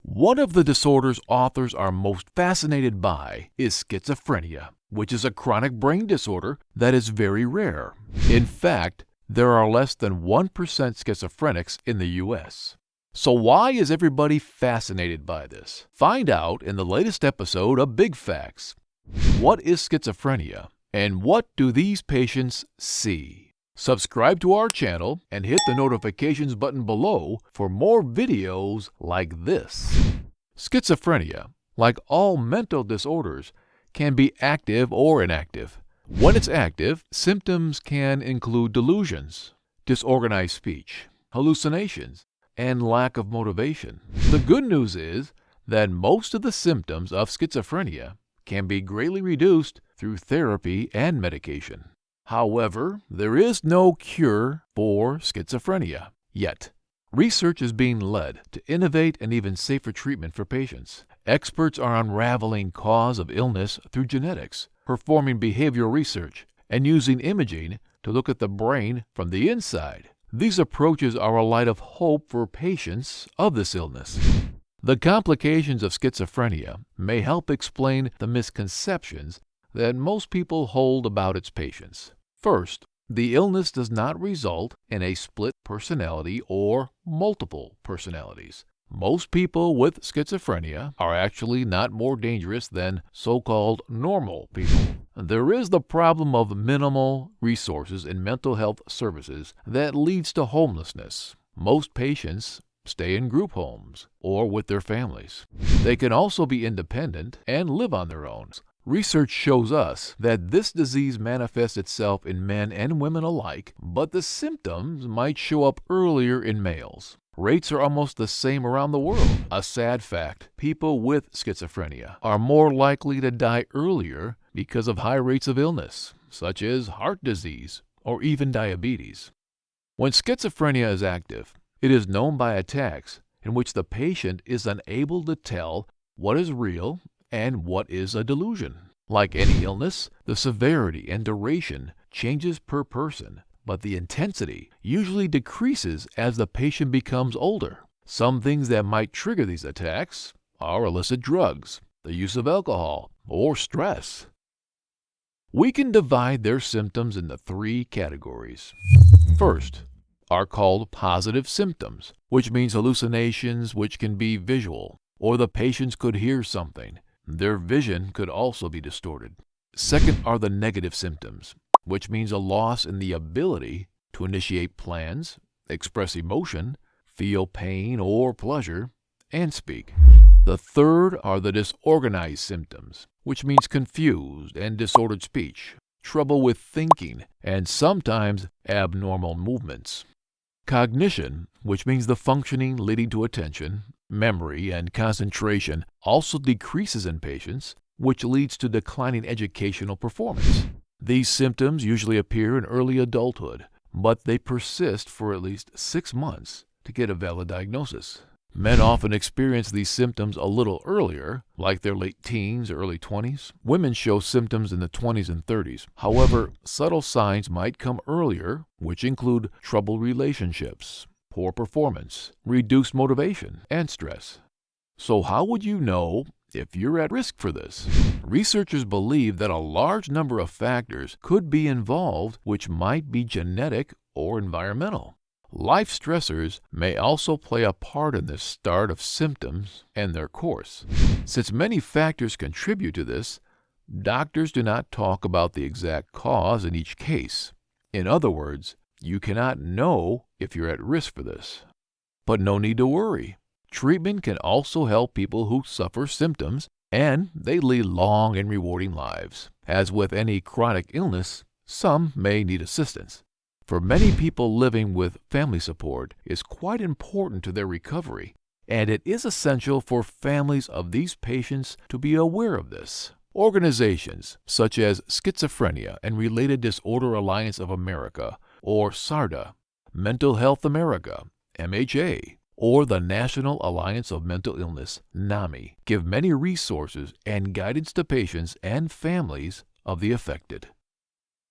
One of the disorders authors are most fascinated by is schizophrenia, which is a chronic brain disorder that is very rare. In fact, there are less than 1% schizophrenics in the U.S. So why is everybody fascinated by this? Find out in the latest episode of Big Factz. What is schizophrenia, and what do these patients see? Subscribe to our channel and hit the notifications button below for more videos like this. Schizophrenia, like all mental disorders, can be active or inactive. When it's active, symptoms can include delusions, disorganized speech, hallucinations, and lack of motivation. The good news is that most of the symptoms of schizophrenia can be greatly reduced through therapy and medication. However, there is no cure for schizophrenia yet. Research is being led to innovate an even safer treatment for patients. Experts are unraveling cause of illness through genetics, performing behavioral research, and using imaging to look at the brain from the inside. These approaches are a light of hope for patients of this illness. The complications of schizophrenia may help explain the misconceptions that most people hold about its patients. First, the illness does not result in a split personality or multiple personalities. Most people with schizophrenia are actually not more dangerous than so-called normal people. There is the problem of minimal resources in mental health services that leads to homelessness. Most patients stay in group homes or with their families. They can also be independent and live on their own. Research shows us that this disease manifests itself in men and women alike, but the symptoms might show up earlier in males. Rates are almost the same around the world. A sad fact, people with schizophrenia are more likely to die earlier because of high rates of illness, such as heart disease or even diabetes. When schizophrenia is active, it is known by attacks in which the patient is unable to tell what is real and what is a delusion. Like any illness, the severity and duration changes per person, but the intensity usually decreases as the patient becomes older. Some things that might trigger these attacks are illicit drugs, the use of alcohol, or stress. We can divide their symptoms into 3 categories. First, are called positive symptoms, which means hallucinations which can be visual, or the patients could hear something. Their vision could also be distorted. Second are the negative symptoms, which means a loss in the ability to initiate plans, express emotion, feel pain or pleasure, and speak. The third are the disorganized symptoms, which means confused and disordered speech, trouble with thinking, and sometimes abnormal movements. Cognition, which means the functioning leading to attention, memory, and concentration, also decreases in patients, which leads to declining educational performance. These symptoms usually appear in early adulthood, but they persist for at least 6 months to get a valid diagnosis. Men often experience these symptoms a little earlier, like their late teens or early 20s. Women show symptoms in the 20s and 30s. However, subtle signs might come earlier, which include troubled relationships, poor performance, reduced motivation, and stress. So how would you know if you're at risk for this? Researchers believe that a large number of factors could be involved, which might be genetic or environmental. Life stressors may also play a part in the start of symptoms and their course. Since many factors contribute to this, doctors do not talk about the exact cause in each case. In other words, you cannot know if you're at risk for this. But no need to worry. Treatment can also help people who suffer symptoms, and they lead long and rewarding lives. As with any chronic illness, some may need assistance. For many people, living with family support is quite important to their recovery, and it is essential for families of these patients to be aware of this. Organizations such as Schizophrenia and Related Disorder Alliance of America, or SARDA, Mental Health America, MHA, or the National Alliance of Mental Illness, NAMI, give many resources and guidance to patients and families of the affected.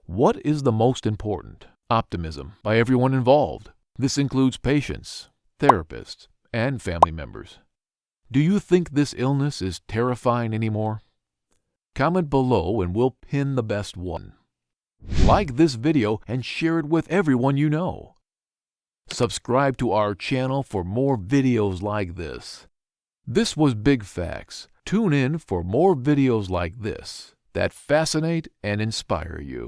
What is the most important? Optimism by everyone involved. This includes patients, therapists, and family members. Do you think this illness is terrifying anymore? Comment below and we'll pin the best one. Like this video and share it with everyone you know. Subscribe to our channel for more videos like this. This was Big Factz. Tune in for more videos like this that fascinate and inspire you.